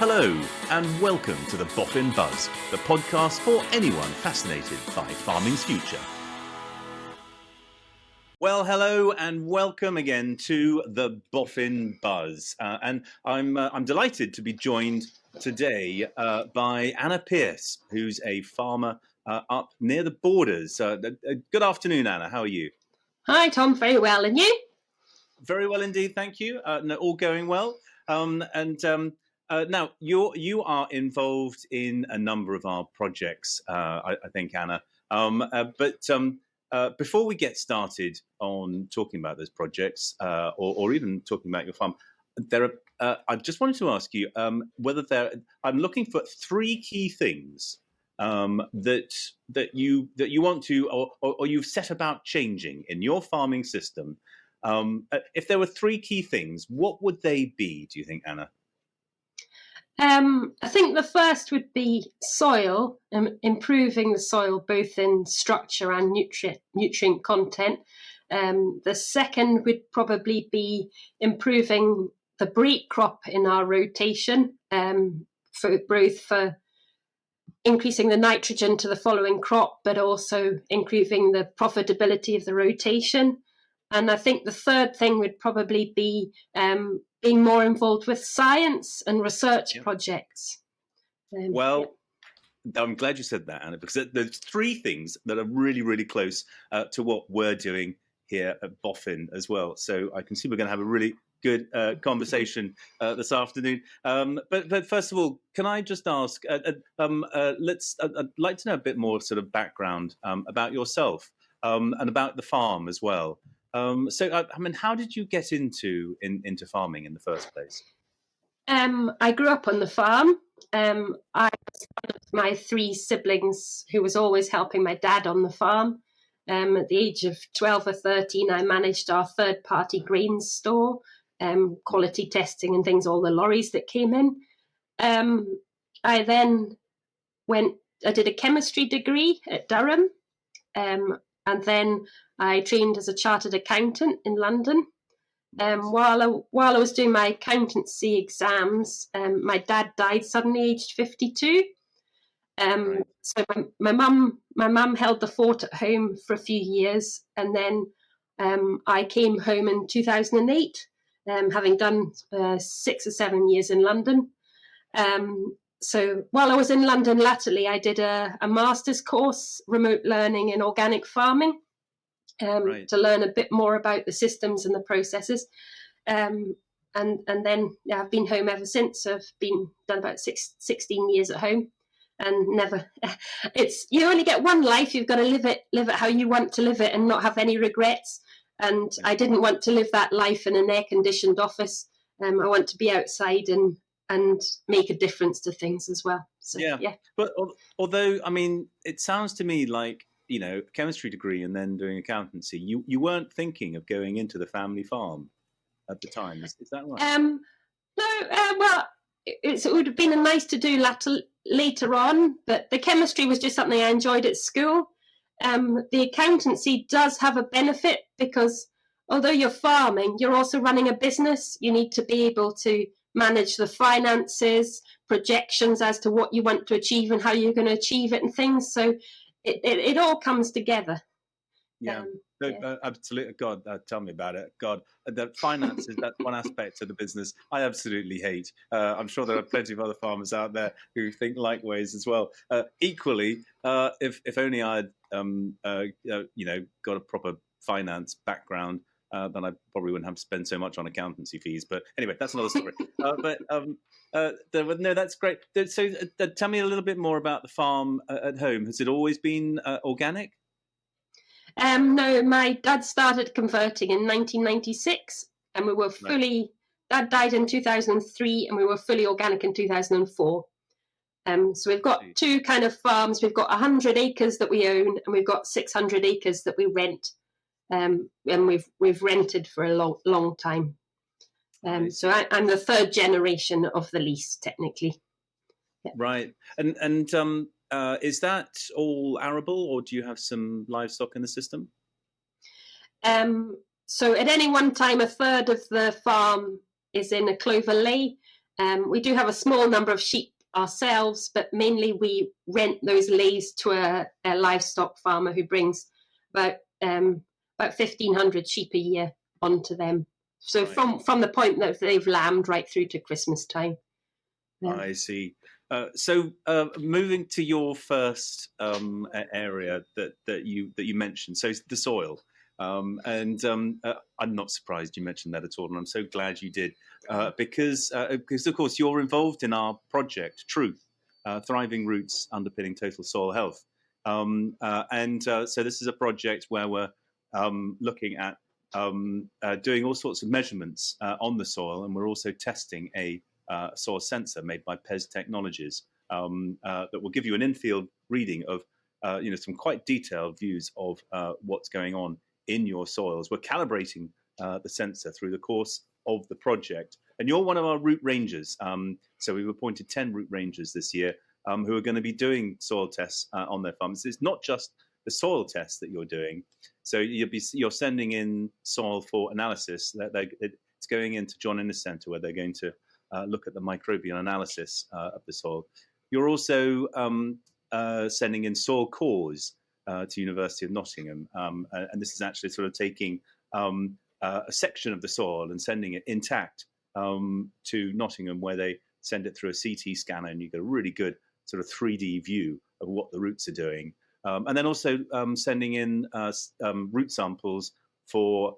Hello, and welcome to the BOFIN Buzz, the podcast for anyone fascinated by farming's future. Well, hello, and welcome again to the BOFIN Buzz. And I'm delighted to be joined today by Anna Pearce, who's a farmer up near the borders. Good afternoon, Anna. How are you? Hi, Tom. Very well. And you? Very well indeed, thank you. All going well. Now, you are involved in a number of our projects, I think, Anna. Before we get started on talking about those projects, or even talking about your farm, I just wanted to ask you whether I'm looking for three key things that you want to, or you've set about changing in your farming system. If there were three key things, what would they be, do you think, Anna? I think the first would be soil, improving the soil both in structure and nutrient content. The second would probably be improving the break crop in our rotation, for increasing the nitrogen to the following crop, but also improving the profitability of the rotation. And I think the third thing would probably be being more involved with science and research projects. I'm glad you said that, Anna, because there's three things that are really, really close to what we're doing here at BOFIN as well. So I can see we're going to have a really good conversation this afternoon. But first of all, can I just ask, I'd like to know a bit more sort of background about yourself and about the farm as well. How did you get into farming in the first place? I grew up on the farm. I was one of my three siblings who was always helping my dad on the farm. At the age of 12 or 13, I managed our third-party grain store, quality testing and things, all the lorries that came in. I then I did a chemistry degree at Durham, and then I trained as a chartered accountant in London. While I was doing my accountancy exams, my dad died suddenly, aged 52. So my mum held the fort at home for a few years, and then I came home in 2008, having done 6 or 7 years in London. So while I was in London latterly, I did a master's course, remote learning in organic farming, to learn a bit more about the systems and the processes. And then I've been home ever since. I've done about 16 years at home, and you only get one life. You've got to live it how you want to live it and not have any regrets. And I didn't want to live that life in an air-conditioned office. I want to be outside and make a difference to things as well. So, yeah. But although, I mean, it sounds to me like, chemistry degree and then doing accountancy, you weren't thinking of going into the family farm at the time. Is that right? No, well, it would have been nice to do later on, but the chemistry was just something I enjoyed at school. The accountancy does have a benefit because although you're farming, you're also running a business. You need to be able to manage the finances, projections as to what you want to achieve and how you're going to achieve it and things. So it all comes together. Absolutely. God, tell me about it. God, the finances, that's one aspect of the business I absolutely hate. I'm sure there are plenty of other farmers out there who think likewise as well. Equally, if only I'd got a proper finance background, then I probably wouldn't have to spend so much on accountancy fees. But anyway, that's another story. No, that's great. So tell me a little bit more about the farm at home. Has it always been organic? No, my dad started converting in 1996, and we were Dad died in 2003, and we were fully organic in 2004. So we've got two kind of farms. We've got 100 acres that we own, and we've got 600 acres that we rent. And we've rented for a long time. So I'm the third generation of the lease, technically. Yeah. Right. And is that all arable, or do you have some livestock in the system? So at any one time, a third of the farm is in a clover lay, We do have a small number of sheep ourselves, but mainly we rent those lays to a livestock farmer who brings about 1,500 sheep a year onto them. So from the point that they've lambed right through to Christmas time. I see. So moving to your first area that you mentioned, so the soil, I'm not surprised you mentioned that at all, and I'm so glad you did, because of course you're involved in our project, Truth, Thriving Roots Underpinning Total Soil Health, so this is a project where we're looking at doing all sorts of measurements on the soil, and we're also testing a soil sensor made by PES Technologies that will give you an in-field reading of some quite detailed views of what's going on in your soils. We're calibrating the sensor through the course of the project, and you're one of our root rangers. So we've appointed 10 root rangers this year who are going to be doing soil tests on their farms. It's not just the soil tests that you're doing. So you're sending in soil for analysis. It's going into John Innes Centre, where they're going to look at the microbial analysis of the soil. You're also sending in soil cores to University of Nottingham, and this is actually sort of taking a section of the soil and sending it intact to Nottingham, where they send it through a CT scanner, and you get a really good sort of 3D view of what the roots are doing. And then also sending in root samples for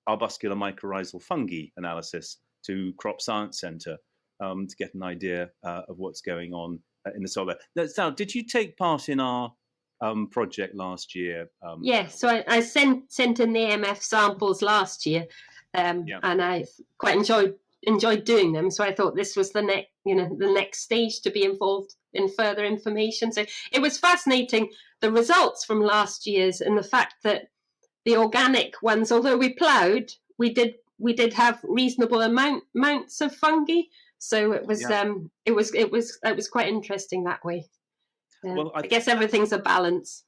arbuscular mycorrhizal fungi analysis to Crop Science Centre to get an idea of what's going on in the soil there. Now, did you take part in our project last year? Yes, so I sent in the AMF samples last year, and I quite enjoyed doing them. So I thought this was the next stage to be involved in further information. So it was fascinating, the results from last year's, and the fact that the organic ones, although we ploughed, we did have reasonable amounts of fungi. So it was quite interesting that way. Well, I guess everything's a balance.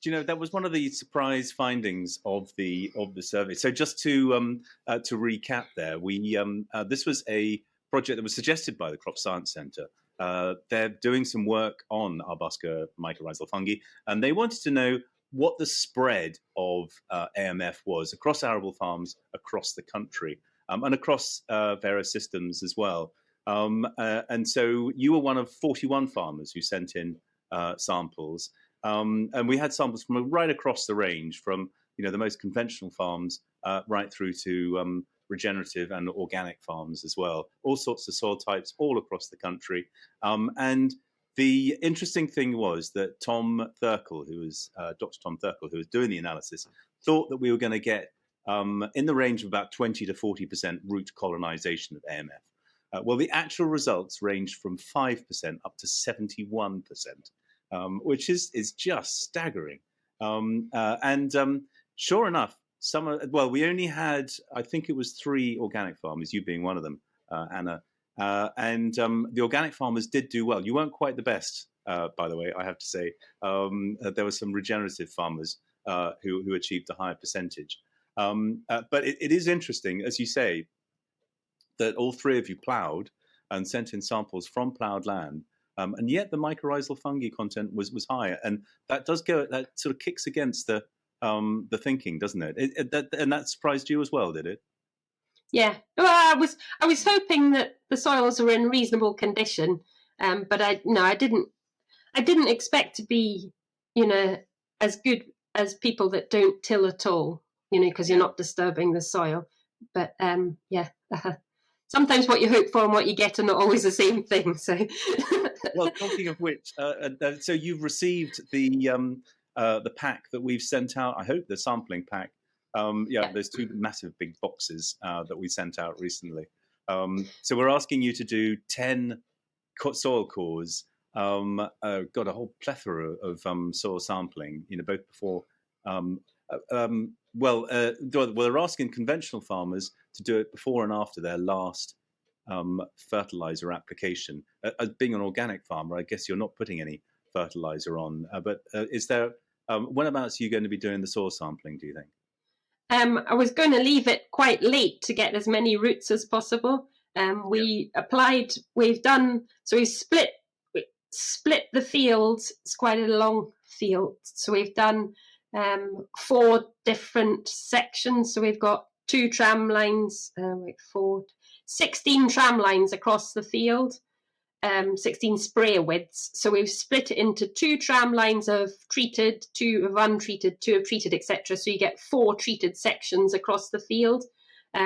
Do you know, that was one of the surprise findings of the survey. So just to recap, there this was a project that was suggested by the Crop Science Centre. They're doing some work on arbuscular mycorrhizal fungi, and they wanted to know what the spread of AMF was across arable farms across the country, and across various systems as well. And so you were one of 41 farmers who sent in samples. And we had samples from right across the range, from the most conventional farms right through to regenerative and organic farms as well. All sorts of soil types all across the country. And the interesting thing was that Tom Thurkle, Dr. Tom Thurkle, who was doing the analysis, thought that we were going to get in the range of about 20 to 40% root colonization of AMF. Well, the actual results ranged from 5% up to 71%. Which is just staggering. Sure enough, we only had, I think it was 3 organic farmers, you being one of them, Anna. The organic farmers did do well. You weren't quite the best, by the way, I have to say. There were some regenerative farmers who achieved a higher percentage. But it is interesting, as you say, that all 3 of you ploughed and sent in samples from ploughed land. And yet the mycorrhizal fungi content was higher, and that sort of kicks against the thinking, doesn't it? And that surprised you as well, did it? Yeah, well, I was hoping that the soils were in reasonable condition, but I didn't expect to be as good as people that don't till at all, because you're not disturbing the soil. But sometimes what you hope for and what you get are not always the same thing. So. Well, talking of which, so you've received the pack that we've sent out. I hope the sampling pack. There's 2 massive big boxes that we sent out recently. So we're asking you to do 10 soil cores. Got a whole plethora of soil sampling. Both before. We're asking conventional farmers to do it before and after their last fertilizer application. As being an organic farmer, I guess you're not putting any fertilizer on. But is there? Whenabouts are you going to be doing the soil sampling, do you think? I was going to leave it quite late to get as many roots as possible. We applied. We've done. So we've split the fields. It's quite a long field. So we've done 4 different sections. So we've got 2 tram lines, 16 tram lines across the field, 16 sprayer widths. So we've split it into 2 tram lines of treated, 2 of untreated, 2 of treated, etc. So you get 4 treated sections across the field.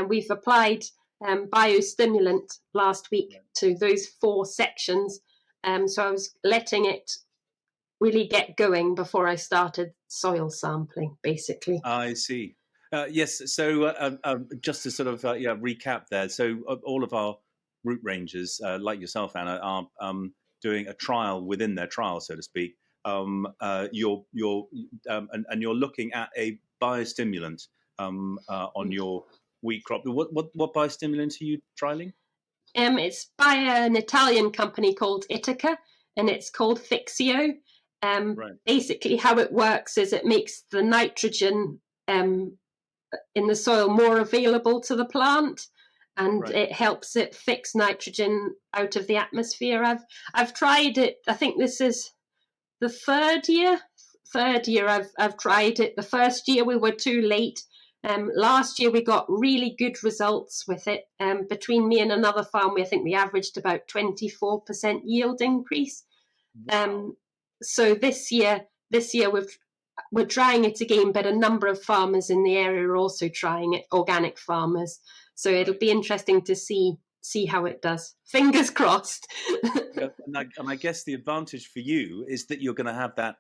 We've applied biostimulant last week to those 4 sections. So I was letting it really get going before I started soil sampling, basically. I see. Yes. So just to sort of recap there. So all of our root rangers, like yourself, Anna, are doing a trial within their trial, so to speak. You're and you're looking at a biostimulant on your wheat crop. What biostimulant are you trialing? It's by an Italian company called Ithaca, and it's called Fixio. Right. Basically, how it works is it makes the nitrogen in the soil more available to the plant, and it helps it fix nitrogen out of the atmosphere. I've tried it. I think this is the third year I've tried it. The first year we were too late. Last year we got really good results with it. Between me and another farm, I think we averaged about 24% yield increase. Wow. So this year we're trying it again, but a number of farmers in the area are also trying it, organic farmers. So it'll be interesting to see how it does. Fingers crossed. And I guess the advantage for you is that you're going to have that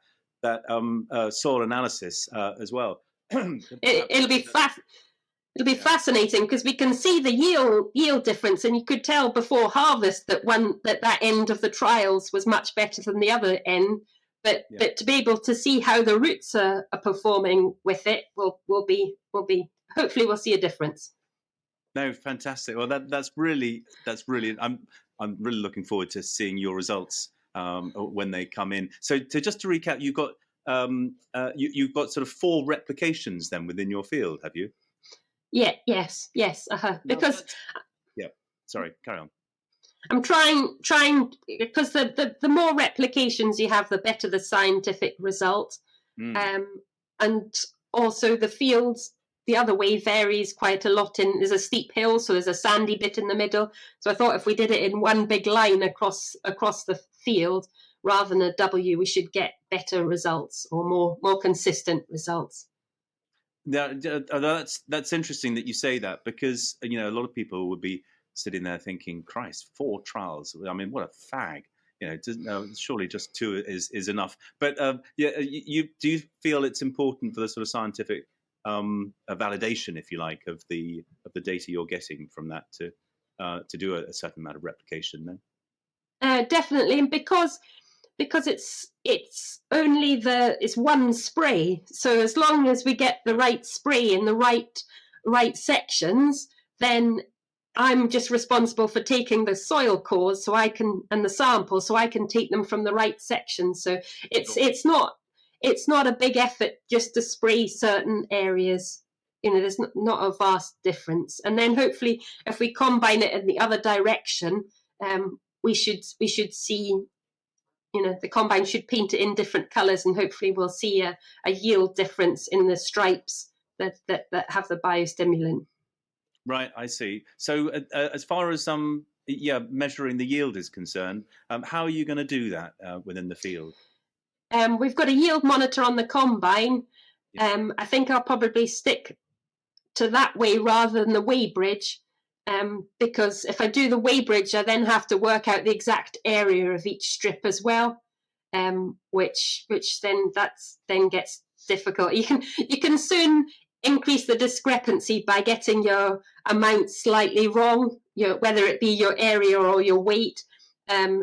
soil analysis as well. It'll be fascinating because we can see the yield difference, and you could tell before harvest that that end of the trials was much better than the other end. But to be able to see how the roots are performing with it will be hopefully we'll see a difference. No, fantastic. Well, that's really I'm really looking forward to seeing your results when they come in. So just to recap, you've got you've got sort of 4 replications then within your field, have you? Yeah. Yes. Because sorry, carry on. I'm trying because the more replications you have, the better the scientific result. And also the fields the other way varies quite a lot. There's a steep hill, so there's a sandy bit in the middle. So I thought if we did it in one big line across the field rather than a W, we should get better results or more consistent results. That's interesting that you say that, because a lot of people would be sitting there thinking, Christ, 4 trials. I mean, what a fag. Surely just 2 is enough. But do you feel it's important for the sort of scientific validation, if you like, of the data you're getting from that to do a certain amount of replication then? Definitely, and because it's only it's one spray, so as long as we get the right spray in the right sections, then I'm just responsible for taking the soil cores and the sample, so I can take them from the right section. So it's not a big effort just to spray certain areas. There's not a vast difference. And then hopefully, if we combine it in the other direction, we should see. The combine should paint it in different colours, and hopefully we'll see a yield difference in the stripes that have the biostimulant. Right, I see. So as far as measuring the yield is concerned, how are you going to do that within the field? We've got a yield monitor on the combine. I think I'll probably stick to that way rather than the weighbridge, because if I do the weighbridge, I then have to work out the exact area of each strip as well, which then gets difficult. You can soon increase the discrepancy by getting your amount slightly wrong, whether it be your area or your weight.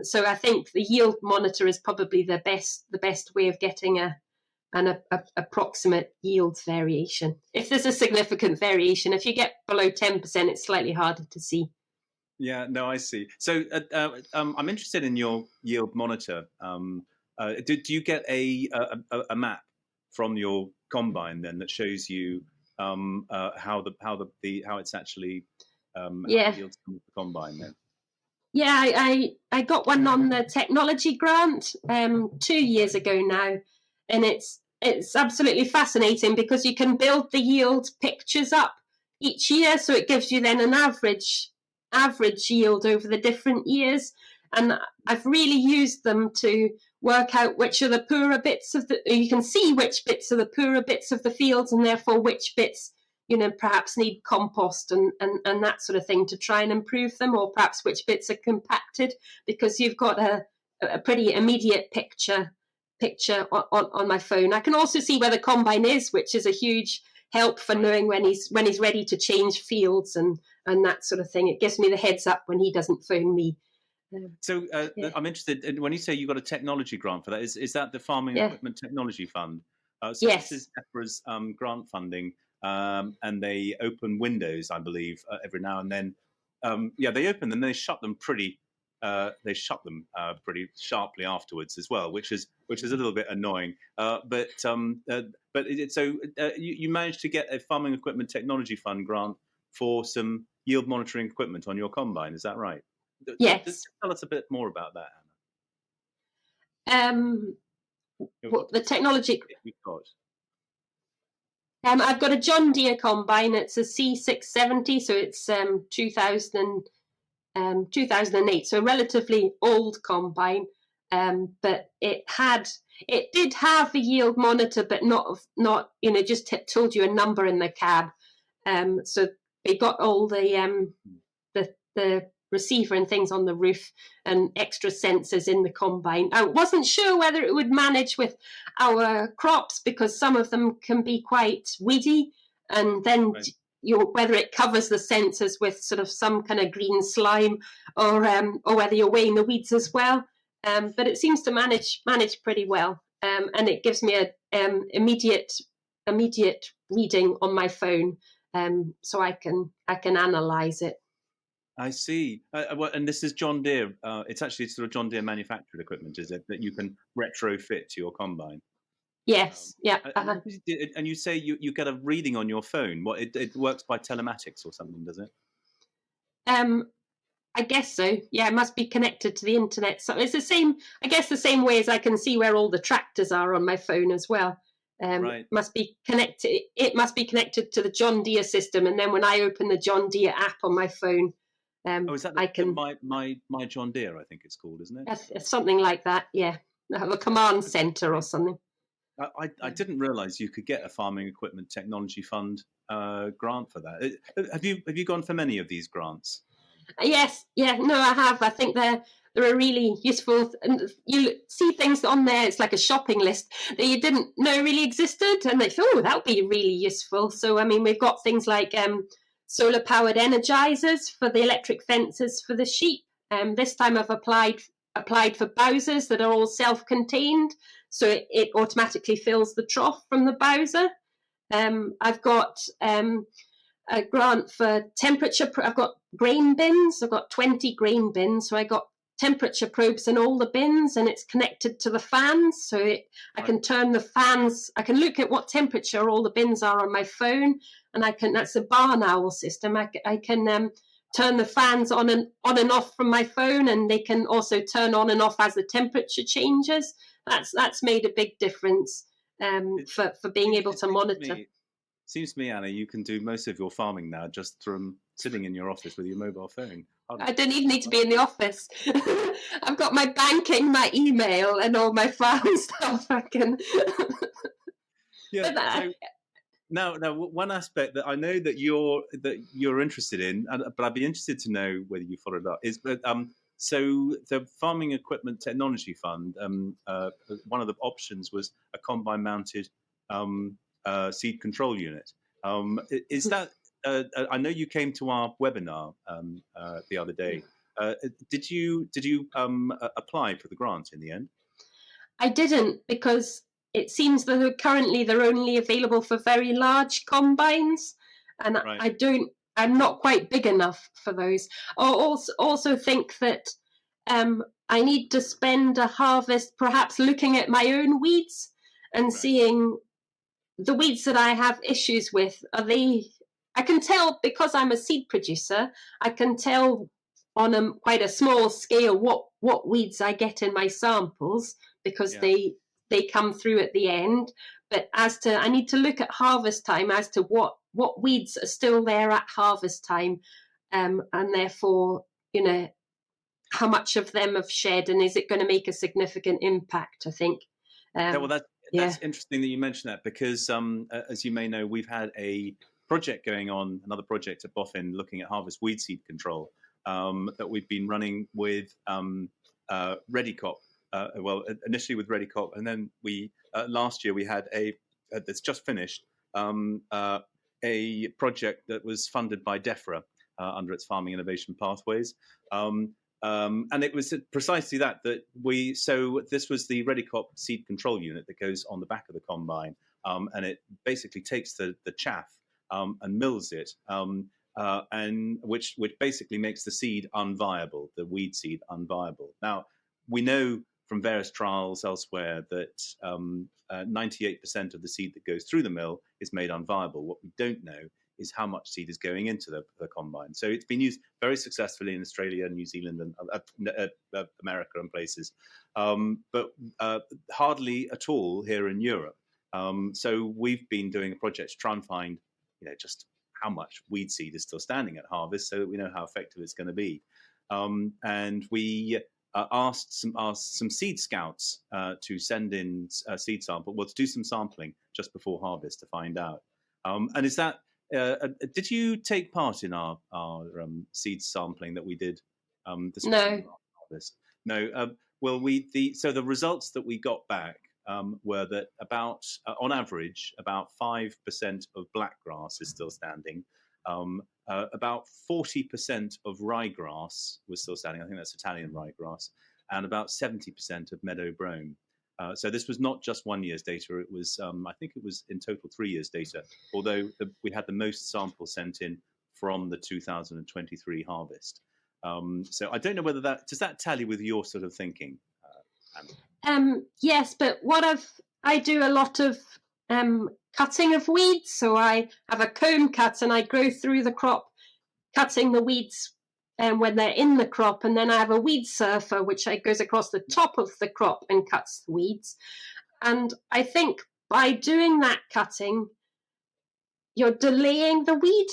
So I think the yield monitor is probably the best way of getting an approximate yield variation. If there's a significant variation, if you get below 10%, it's slightly harder to see. Yeah, no, I see. So I'm interested in your yield monitor. Do you get a map from your combine then that shows you how it's actually how Yeah. yields come with the combine then? Yeah, I got one on the technology grant 2 years ago now, and it's absolutely fascinating because you can build the yield pictures up each year, so it gives you then an average yield over the different years. And I've really used them to work out which are the poorer bits of the. You can see which bits are the poorer bits of the fields, and therefore which bits perhaps need compost and that sort of thing to try and improve them, or perhaps which bits are compacted, because you've got a pretty immediate picture on my phone. I can also see where the combine is, which is a huge help for knowing when he's ready to change fields and that sort of thing. It gives me the heads up when he doesn't phone me. So Yeah. I'm interested in, when you say you got a technology grant for that, is that the Farming Yeah. Equipment Technology Fund? So Yes. this is EPRA's grant funding, and they open windows, I believe, every now and then. Yeah, they open them, they shut them pretty. They shut them pretty sharply afterwards as well, which is a little bit annoying. But you managed to get a Farming Equipment Technology Fund grant for some yield monitoring equipment on your combine. Is that right? Yes. Tell us a bit more about that, Um, Anna. the technology. You've got. I've got a John Deere combine. It's a C670, so it's 2008, so a relatively old combine. But it did have a yield monitor, but not just told you a number in the cab. So they got all the receiver and things on the roof and extra sensors in the combine. I wasn't sure whether it would manage with our crops, because some of them can be quite weedy, and then Right. whether it covers the sensors with sort of some kind of green slime, or whether you're weighing the weeds as well. But it seems to manage pretty well, and it gives me a immediate reading on my phone, so I can analyze it. I see. And this is John Deere. It's actually sort of John Deere manufactured equipment, is it, that you can retrofit to your combine? Yes, yeah. And you say you get a reading on your phone. What, it works by telematics or something, does it? I guess so. Yeah, it must be connected to the internet. So it's the same. I guess the same way as I can see where all the tractors are on my phone as well. Right. Must be connected. It must be connected to the John Deere system, and then when I open the John Deere app on my phone, Oh, is that I can. my John Deere? I think it's called, isn't it? Something like that. Yeah, I have a command center or something. I didn't realise you could get a Farming Equipment Technology Fund grant for that. Have you gone for many of these grants? Yes, yeah, no, I have. I think they're a really useful, and you see things on there. It's like a shopping list that you didn't know really existed, and they thought, oh, that would be really useful. So, I mean, we've got things like solar powered energizers for the electric fences for the sheep. This time I've applied for bowsers that are all self-contained, so it automatically fills the trough from the bowser. I've got a grant for temperature. I've got grain bins. I've got 20 grain bins, so I got temperature probes in all the bins, and it's connected to the fans. So I can turn the fans. I can look at what temperature all the bins are on my phone, and that's a barn owl system. I can turn the fans on and off from my phone, and they can also turn on and off as the temperature changes. That's made a big difference for being able to monitor. Seems to me, Anna, you can do most of your farming now just from sitting in your office with your mobile phone. I don't even need to be in the office. I've got my banking, my email, and all my farm stuff. I can. Yeah. So now, one aspect that I know that you're interested in, but I'd be interested to know whether you followed up, is that so the Farming Equipment Technology Fund, one of the options was a combine-mounted seed control unit. Is that? I know you came to our webinar the other day. Did you apply for the grant in the end? I didn't, because it seems that currently they're only available for very large combines, and Right. I'm not quite big enough for those. I also think that I need to spend a harvest perhaps looking at my own weeds and seeing the weeds that I have issues with. Are they I can tell, because I'm a seed producer, I can tell on quite a small scale what weeds I get in my samples, because they come through at the end. But I need to look at harvest time as to what weeds are still there at harvest time, and therefore, how much of them have shed, and is it going to make a significant impact, I think. Well, that's interesting that you mentioned that, because as you may know, we've had a project going on, another project at BOFIN, looking at harvest weed seed control, that we've been running with Redicop. Well, initially with Redicop, and then we last year we had that's just finished, a project that was funded by DEFRA under its Farming Innovation Pathways. And it was precisely that so this was the Redicop seed control unit that goes on the back of the combine, and it basically takes the chaff and mills it, and which basically makes the seed unviable, the weed seed unviable. Now, we know from various trials elsewhere that 98% of the seed that goes through the mill is made unviable. What we don't know is how much seed is going into the combine. So it's been used very successfully in Australia, New Zealand, and America and places, but hardly at all here in Europe. So we've been doing a project to try and find, just how much weed seed is still standing at harvest, so that we know how effective it's going to be. And we asked some seed scouts to send in a seed sample, to do some sampling just before harvest to find out. And is that did you take part in our seed sampling that we did this No. harvest? No. Well, so the results that we got back were that about on average about 5% of blackgrass is still standing. About 40% of ryegrass was still standing. I think that's Italian ryegrass, and about 70% of meadow brome. So this was not just 1 year's data. It was, I think it was in total 3 years' data, although we had the most samples sent in from the 2023 harvest. So I don't know whether does that tally with your sort of thinking, Anna? Yes, but I do a lot of cutting of weeds. So I have a comb cut and I go through the crop, cutting the weeds when they're in the crop, and then I have a weed surfer which goes across the top of the crop and cuts the weeds. And I think by doing that cutting, you're delaying the weed.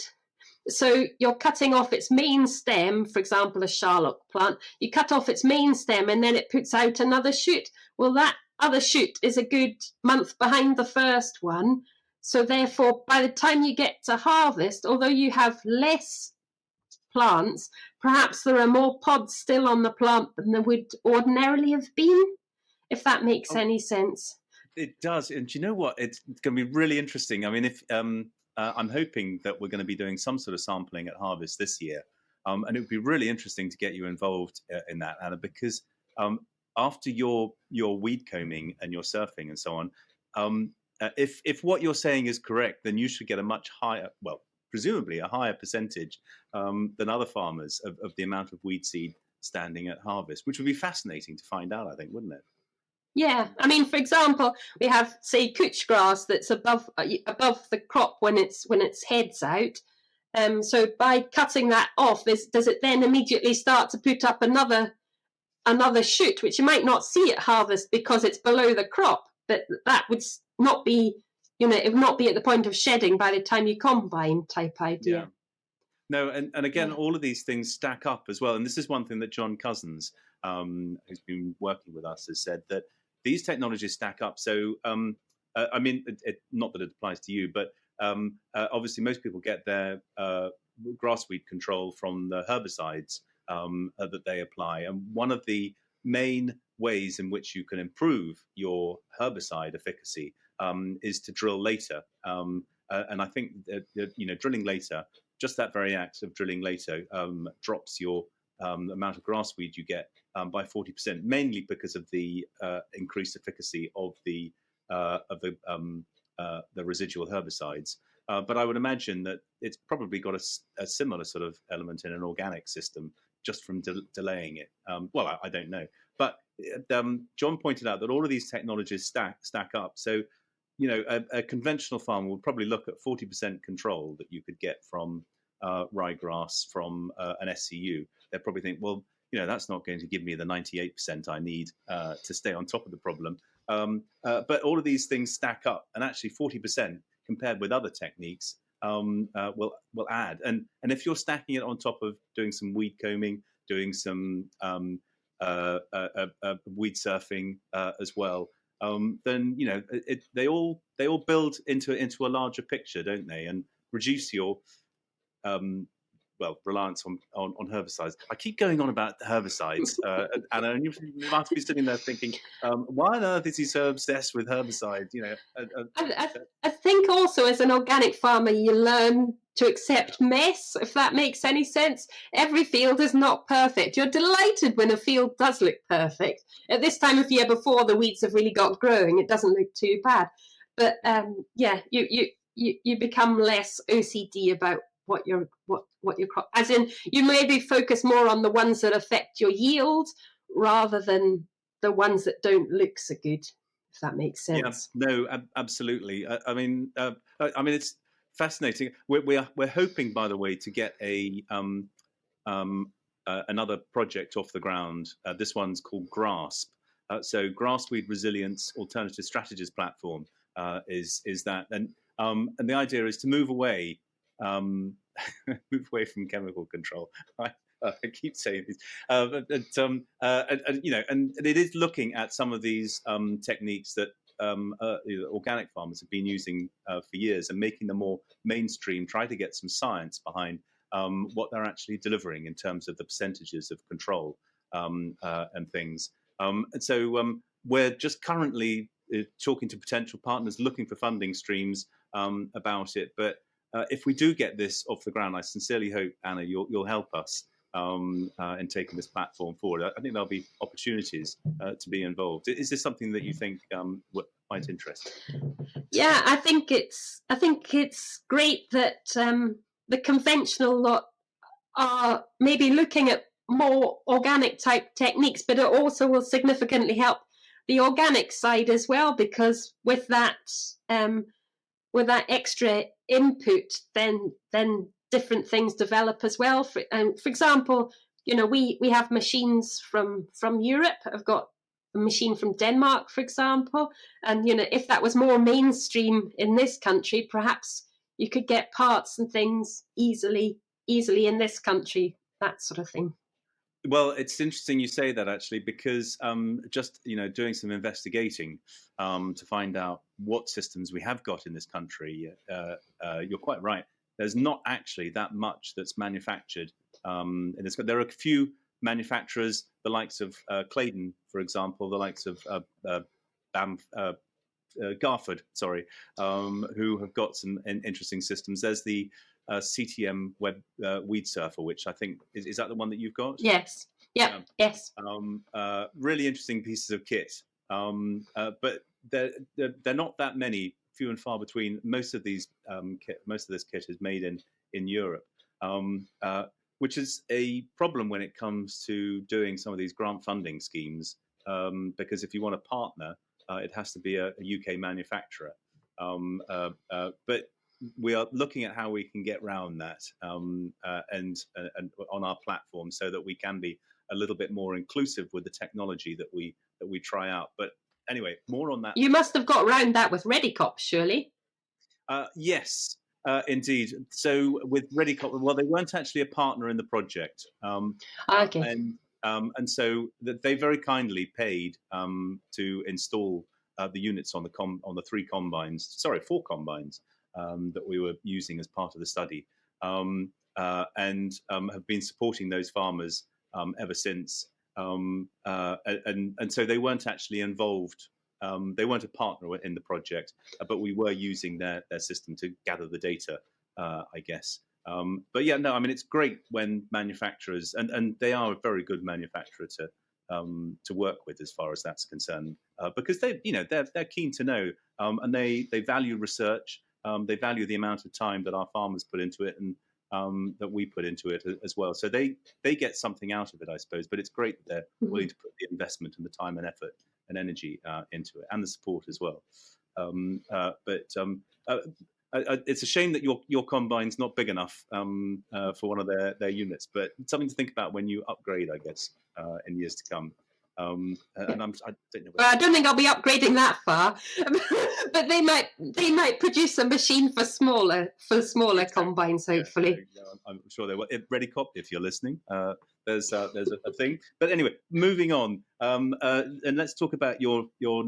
So you're cutting off its main stem, for example, a charlotte plant. You cut off its main stem and then it puts out another shoot. Well, that other shoot is a good month behind the first one. So therefore, by the time you get to harvest, although you have less plants, perhaps there are more pods still on the plant than there would ordinarily have been, if that makes any sense. It does. And do you know what? It's going to be really interesting. I mean, if I'm hoping that we're going to be doing some sort of sampling at harvest this year. And it would be really interesting to get you involved in that, Anna, because after your weed combing and your surfing and so on, if what you're saying is correct, then you should get a much higher, well, presumably a higher percentage than other farmers of the amount of weed seed standing at harvest, which would be fascinating to find out, I think, wouldn't it? Yeah, I mean, for example, we have, say, couch grass that's above the crop when its heads out. So by cutting that off, does it then immediately start to put up another shoot, which you might not see at harvest because it's below the crop, but that would not be, it would not be at the point of shedding by the time you combine, type idea. Yeah. No, and again, all of these things stack up as well. And this is one thing that John Cousins, who's been working with us, has said, that these technologies stack up. So, I mean, not that it applies to you, but obviously most people get their grass weed control from the herbicides that they apply. And one of the main ways in which you can improve your herbicide efficacy is to drill later. And I think that, drilling later, just that very act of drilling later drops your amount of grass weed you get by 40%, mainly because of the increased efficacy of the residual herbicides. But I would imagine that it's probably got a similar sort of element in an organic system just from delaying it. Well, I don't know. But John pointed out that all of these technologies stack up. So a conventional farm would probably look at 40% control that you could get from ryegrass from an SCU. They'd probably think, well, that's not going to give me the 98% I need to stay on top of the problem. But all of these things stack up, and actually 40% compared with other techniques will add. And if you're stacking it on top of doing some weed combing, doing some weed surfing as well, then they all build into a larger picture, don't they? And reduce your reliance on herbicides. I keep going on about herbicides, and you must be sitting there thinking, why on earth is he so obsessed with herbicides? I think also as an organic farmer, you learn to accept mess, if that makes any sense. Every field is not perfect. You're delighted when a field does look perfect. At this time of year, before the weeds have really got growing, it doesn't look too bad. But you become less OCD about what your crop, as in you maybe focus more on the ones that affect your yield rather than the ones that don't look so good, if that makes sense. Yeah, no, absolutely. I mean, it's fascinating. We're hoping, by the way, to get another project off the ground. This one's called GRASP. So Grassweed Resilience Alternative Strategies Platform is that, and the idea is to move away from chemical control. I keep saying this, and it is looking at some of these techniques that organic farmers have been using for years and making them more mainstream. Try to get some science behind what they're actually delivering in terms of the percentages of control and things. And so we're just currently talking to potential partners, looking for funding streams about it. But if we do get this off the ground, I sincerely hope, Anna, you'll help us in taking this platform forward. I think there'll be opportunities to be involved. Is this something that you think might interest? Yeah, I think it's great that the conventional lot are maybe looking at more organic type techniques, but it also will significantly help the organic side as well, because with that extra input, then different things develop as well. For example, we have machines from Europe. I've got a machine from Denmark, for example, and if that was more mainstream in this country, perhaps you could get parts and things easily in this country, that sort of thing. Well, it's interesting you say that, actually, because just doing some investigating to find out what systems we have got in this country, you're quite right. There's not actually that much that's manufactured in this. There are a few manufacturers, the likes of Claydon, for example, the likes of Garford, who have got some interesting systems. There's the CTM Web Weed Surfer, which I think is that the one that you've got? Yes. Yeah. Yes. Really interesting pieces of kit, but they're not that many, few and far between. Most of this kit is made in Europe, which is a problem when it comes to doing some of these grant funding schemes, because if you want to partner, it has to be a UK manufacturer. But we are looking at how we can get around that and on our platform, so that we can be a little bit more inclusive with the technology that we try out. But anyway, more on that. You must have got around that with Redicop, surely. Yes, indeed. So with Redicop, well, they weren't actually a partner in the project. Okay. And so they very kindly paid to install the units on the four combines that we were using as part of the study, and have been supporting those farmers ever since. And so they weren't actually involved. They weren't a partner in the project, but we were using their system to gather the data, I guess. But yeah, no, I mean, it's great when manufacturers, and they are a very good manufacturer to work with as far as that's concerned, because they're keen to know, and they value research. They value the amount of time that our farmers put into it, and that we put into it as well. So they get something out of it, I suppose. But it's great that they're willing to put the investment and the time and effort and energy into it, and the support as well. It's a shame that your combine's not big enough for one of their units, but something to think about when you upgrade, I guess, in years to come. And I don't know. Well, I don't think I'll be upgrading that far, but they might produce a machine for smaller combines, hopefully. Yeah, I'm sure they will. Redicop, if you're listening, there's a thing. But anyway, moving on, and let's talk about your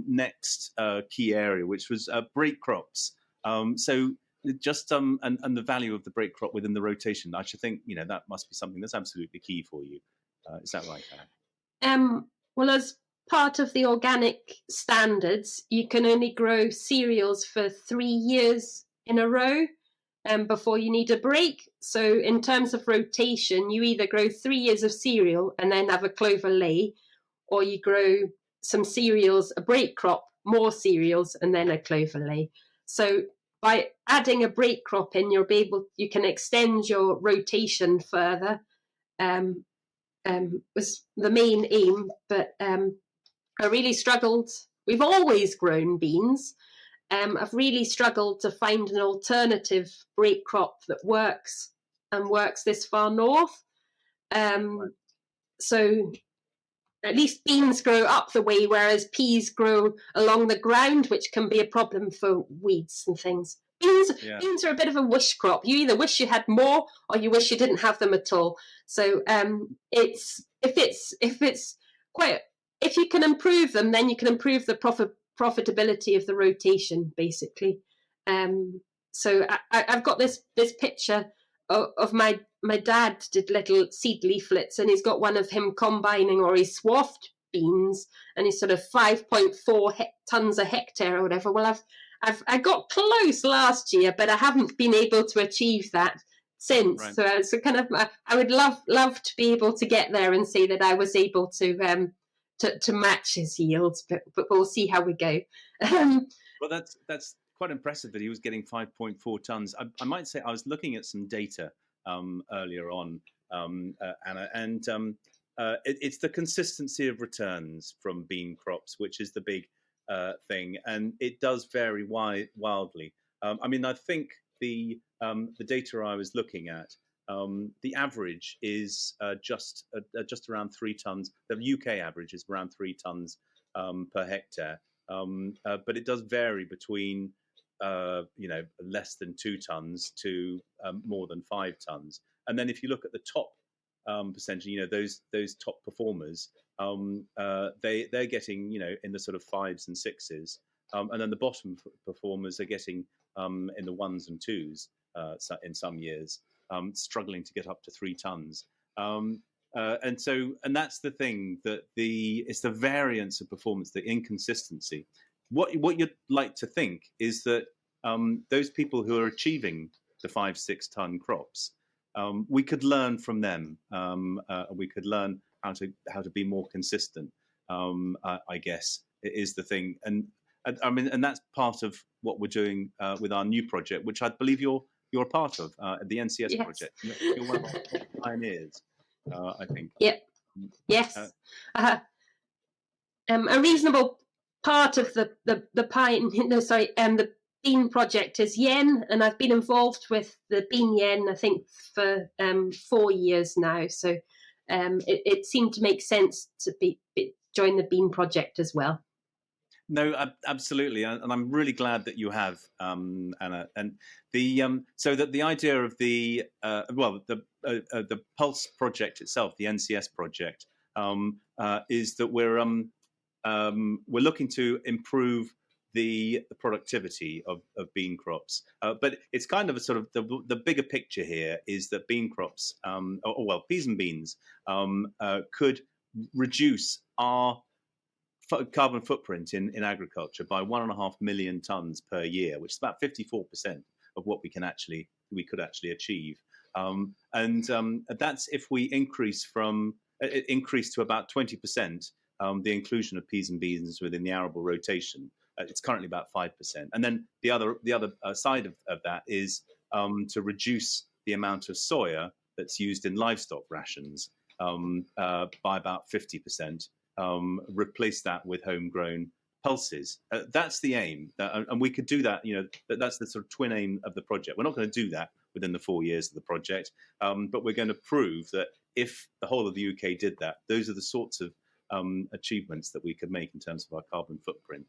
next key area, which was break crops. So just and the value of the break crop within the rotation. I should think that must be something that's absolutely key for you. Is that right, Anna? Well, as part of the organic standards, you can only grow cereals for 3 years in a row before you need a break. So in terms of rotation, you either grow 3 years of cereal and then have a clover lay, or you grow some cereals, a break crop, more cereals, and then a clover lay. So by adding a break crop in, you can extend your rotation further. Was the main aim, but I really struggled. We've always grown beans. I've really struggled to find an alternative break crop that works this far north. So at least beans grow up the way, whereas peas grow along the ground, which can be a problem for weeds and things. Beans are a bit of a wish crop. You either wish you had more, or you wish you didn't have them at all. So if you can improve them, then you can improve the profitability of the rotation, basically. So I've got this picture of my dad did little seed leaflets, and he's got one of him combining, or he swaffed beans, and he's sort of 5.4 tons a hectare or whatever. Well, I got close last year, but I haven't been able to achieve that since. Right. So kind of, I would love to be able to get there and say that I was able to match his yields, but we'll see how we go. Well, that's quite impressive that he was getting 5.4 tons. I might say I was looking at some data earlier on, Anna, and it's the consistency of returns from bean crops, which is the big thing, and it does vary wildly. I mean, I think the data I was looking at, the average is just around 3 tons. The UK average is around 3 tons per hectare, but it does vary between less than 2 tons to more than 5 tons. And then if you look at the top percentage, those top performers, they're getting in the sort of 5s and 6s, and then the bottom performers are getting in the 1s and 2s in some years, struggling to get up to 3 tons. And that's the thing, that it's the variance of performance, the inconsistency. What you'd like to think is that those people who are achieving the 5-6 ton crops, we could learn from them. We could learn how to be more consistent. I guess is the thing, and I mean, and that's part of what we're doing with our new project, which I believe you're a part of, the NCS project. You're one of our pioneers, I think. Yep. Yes. A reasonable part of the bean project is yen, and I've been involved with the bean yen, I think, for 4 years now. So it seemed to make sense to join the bean project as well. No, absolutely, and I'm really glad that you have, Anna. And so that the idea of the Pulse project itself, the NCS project, is that we're looking to improve the productivity of bean crops, but it's kind of a sort of the bigger picture here is that bean crops, peas and beans, could reduce our carbon footprint in agriculture by 1.5 million tons per year, which is about 54% of what we could actually achieve. And that's if we increase to about 20% the inclusion of peas and beans within the arable rotation. It's currently about 5%. And then the other side of that is to reduce the amount of soya that's used in livestock rations by about 50%. Replace that with homegrown pulses. That's the aim, and we could do that. That's the sort of twin aim of the project. We're not going to do that within the 4 years of the project, but we're going to prove that if the whole of the UK did that, those are the sorts of achievements that we could make in terms of our carbon footprint.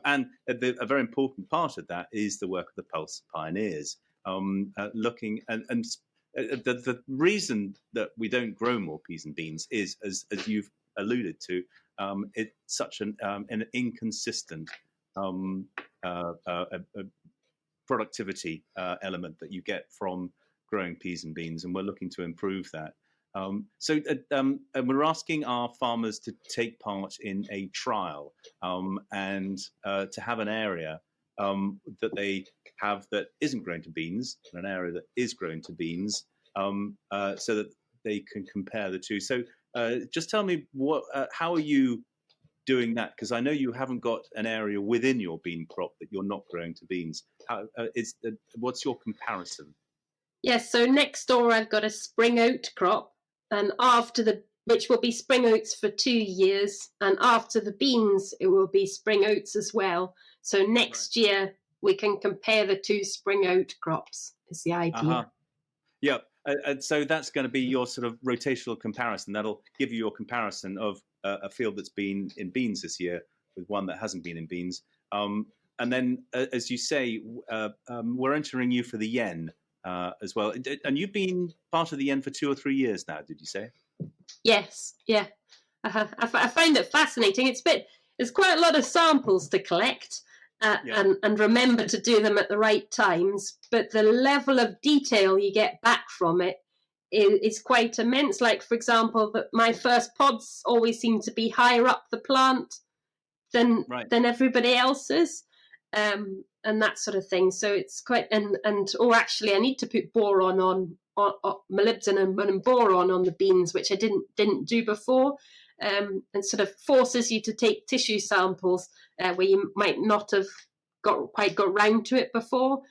And a very important part of that is the work of the Pulse Pioneers, looking and the reason that we don't grow more peas and beans is, as you've alluded to, it's such an inconsistent productivity element that you get from growing peas and beans, and we're looking to improve that. And we're asking our farmers to take part in a trial and to have an area that they have that isn't grown to beans and an area that is grown to beans, so that they can compare the two. So just tell me how are you doing that? Because I know you haven't got an area within your bean crop that you're not growing to beans. What's your comparison? Yes, so next door I've got a spring oat crop, and which will be spring oats for 2 years, and after the beans it will be spring oats as well. So next year we can compare the two spring oat crops, is the idea. Yeah, and so that's going to be your sort of rotational comparison. That'll give you your comparison of a field that's been in beans this year with one that hasn't been in beans. And then, as you say, we're entering you for the yen as well. And you've been part of the yen for 2 or 3 years now, did you say? Yes, yeah. I find it fascinating. There's quite a lot of samples to collect. And remember to do them at the right times. But the level of detail you get back from it is quite immense. Like, for example, my first pods always seem to be higher up the plant than everybody else's, and that sort of thing. So it's quite actually I need to put boron on molybdenum and boron on the beans, which I didn't do before. And sort of forces you to take tissue samples where you might not have got round to it before.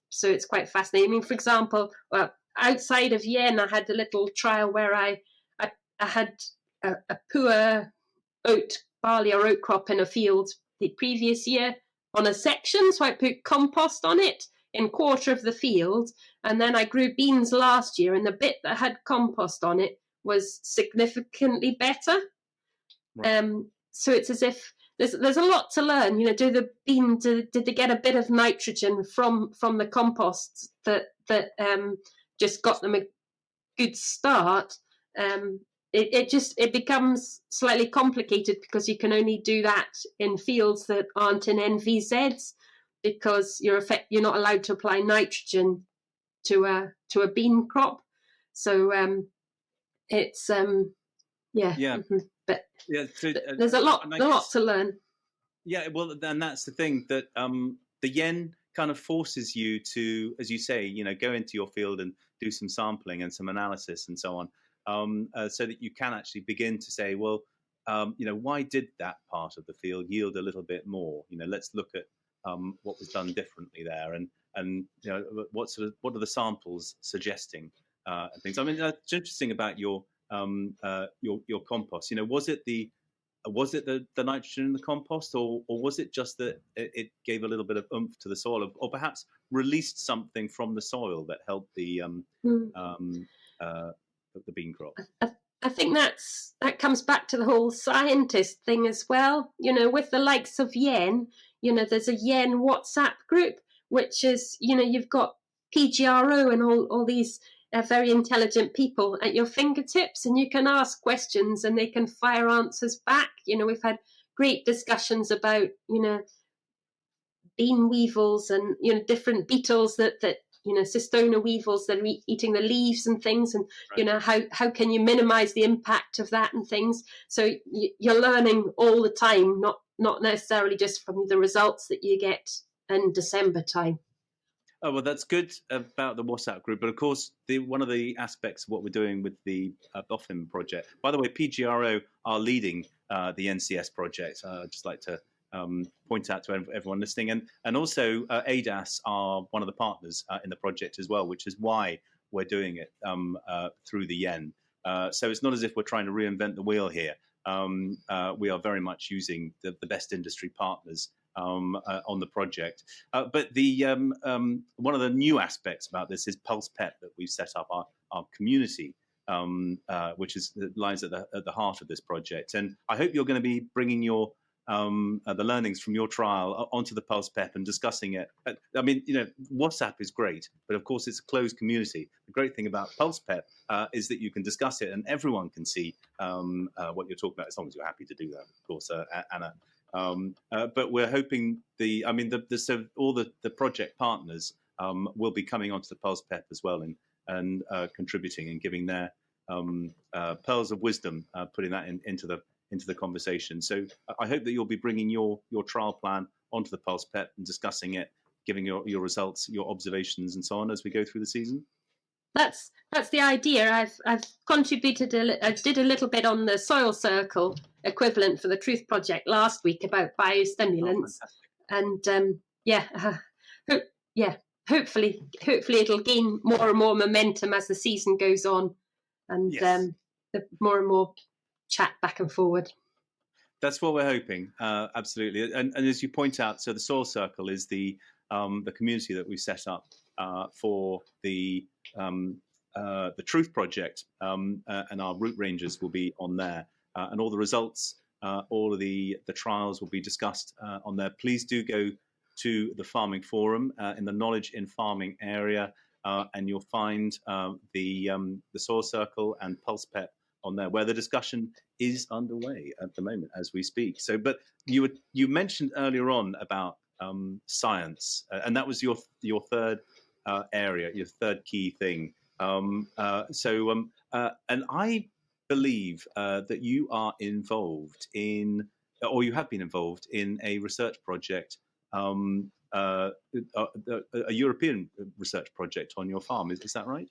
So it's quite fascinating. I mean, for example, outside of Yen, I had a little trial where I had a poor barley or oat crop in a field the previous year on a section, so I put compost on it in a quarter of the field, and then I grew beans last year, and the bit that had compost on it was significantly better. So it's as if there's a lot to learn. Do the beans did they get a bit of nitrogen from the compost that just got them a good start? It becomes slightly complicated because you can only do that in fields that aren't in NVZs, because you're not allowed to apply nitrogen to a bean crop. So it's Mm-hmm. But so, there's a lot to learn. Yeah, well, and that's the thing, that the yen kind of forces you to, as you say, go into your field and do some sampling and some analysis and so on, so that you can actually begin to say, well, why did that part of the field yield a little bit more? Let's look at what was done differently there, and what are the samples suggesting and things. I mean, it's interesting about your compost. Was it the nitrogen in the compost, or was it just that it gave a little bit of oomph to the soil, or perhaps released something from the soil that helped the bean crop? I think that comes back to the whole scientist thing as well. With the likes of Yen, there's a Yen WhatsApp group, which is, you've got PGRO and all these very intelligent people at your fingertips, and you can ask questions and they can fire answers back. We've had great discussions about bean weevils and different beetles that cistona weevils that are eating the leaves and things, and how can you minimize the impact of that and things. So you're learning all the time, not necessarily just from the results that you get in December time. Oh, well, that's good about the WhatsApp group. But of course, one of the aspects of what we're doing with the BOFIN project, by the way, PGRO are leading the NCS project. I'd just like to point out to everyone listening. And also ADAS are one of the partners in the project as well, which is why we're doing it through the yen. So it's not as if we're trying to reinvent the wheel here. we are very much using the best industry partners on the project. But one of the new aspects about this is Pulse Pep, that we've set up our community, which lies at the heart of this project. And I hope you're going to be bringing the learnings from your trial onto the Pulse Pep and discussing it. I mean, WhatsApp is great, but of course it's a closed community. The great thing about Pulse Pep is that you can discuss it and everyone can see what you're talking about, as long as you're happy to do that, of course, Anna. But we're hoping all the project partners will be coming onto the Pulse Pep as well and contributing and giving their pearls of wisdom, putting that into the conversation. So I hope that you'll be bringing your trial plan onto the Pulse Pep and discussing it, giving your results, your observations, and so on as we go through the season. That's the idea. I've contributed. I did a little bit on the Soil Circle equivalent for the Truth Project last week about biostimulants, hopefully it'll gain more and more momentum as the season goes on, and yes. More and more chat back and forward. That's what we're hoping, absolutely. And as you point out, so the Soil Circle is the community that we've set up for the Truth Project, and our route rangers will be on there, and all the results, all of the trials will be discussed on there. Please do go to the Farming Forum in the Knowledge in Farming area, and you'll find the Soil Circle and Pulse Pep on there, where the discussion is underway at the moment as we speak. So, but you mentioned earlier on about science, and that was your third area, your third key thing. And I believe that you are involved in, or you have been involved in, a research project, a European research project on your farm. Is that right?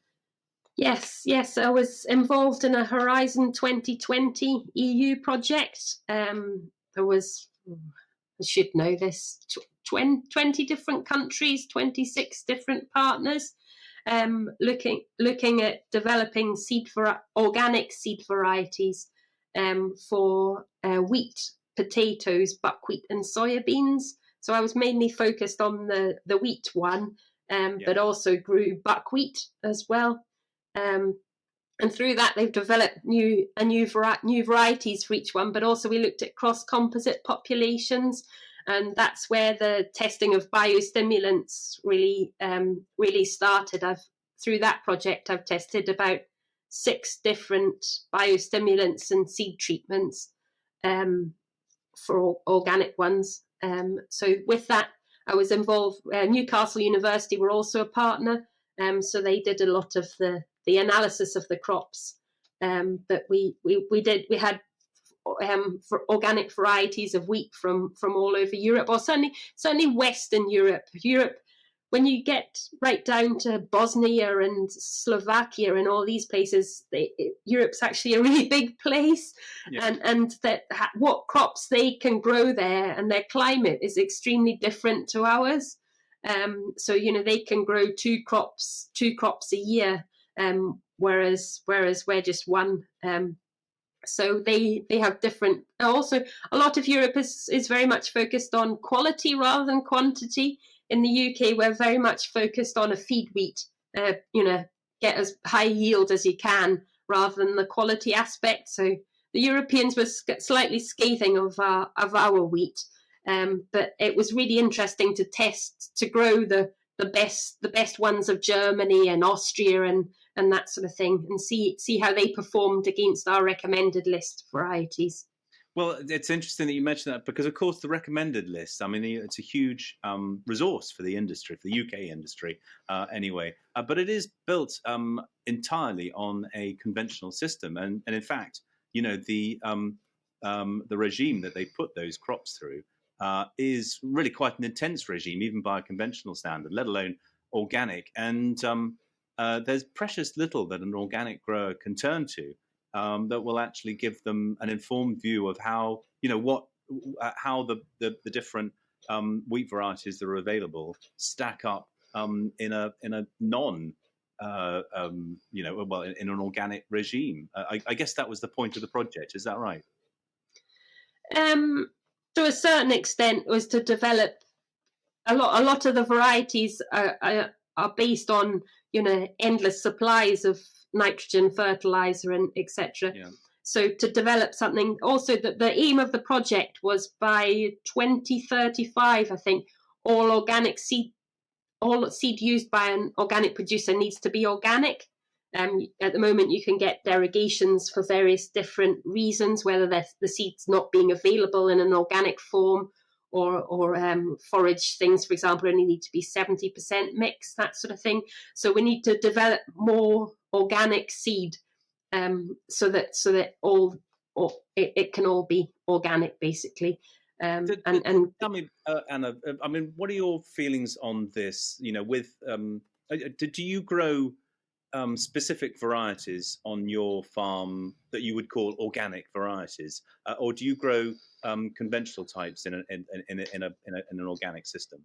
Yes. I was involved in a Horizon 2020 EU project. There was, I should know this, 20 different countries, 26 different partners, looking at developing organic seed varieties for wheat, potatoes, buckwheat, and soybeans. So I was mainly focused on the wheat one, but also grew buckwheat as well. And through that, they've developed new varieties for each one. But also, we looked at cross-composite populations, and that's where the testing of biostimulants really started. Through that project, I've tested about 6 different biostimulants and seed treatments for organic ones. So with that, I was involved. Newcastle University were also a partner, so they did a lot of the analysis of the crops that we did. We had for organic varieties of wheat from all over Europe, or certainly Western Europe. When you get right down to Bosnia and Slovakia and all these places, Europe's actually a really big place, and that what crops they can grow there and their climate is extremely different to ours. So they can grow two crops a year, whereas we're just one. So they have different. Also, a lot of Europe is very much focused on quality rather than quantity. In the UK, we're very much focused on a feed wheat. Get as high yield as you can rather than the quality aspect. So the Europeans were slightly scathing of our wheat, but it was really interesting to grow the best ones of Germany and Austria and that sort of thing, and see how they performed against our recommended list varieties. Well, it's interesting that you mentioned that, because, of course, the recommended list, I mean, it's a huge resource for the industry, for the UK industry anyway, but it is built entirely on a conventional system. And in fact, the regime that they put those crops through is really quite an intense regime, even by a conventional standard, let alone organic. And there's precious little that an organic grower can turn to that will actually give them an informed view of how the different wheat varieties that are available stack up in a non in an organic regime. I guess that was the point of the project. Is that right? To a certain extent, was to develop a lot of the varieties are based on, you know, endless supplies of nitrogen fertilizer and etc. Yeah. So to develop something, also the aim of the project was by 2035, I think, all seed used by an organic producer needs to be organic. At the moment, you can get derogations for various different reasons, whether the seed's not being available in an organic form, or forage things, for example, only need to be 70% mix, that sort of thing. So we need to develop more organic seed, so that it can all be organic, basically. Tell me, Anna, I mean, what are your feelings on this? You know, with do you grow specific varieties on your farm that you would call organic varieties, or do you grow conventional types in an organic system?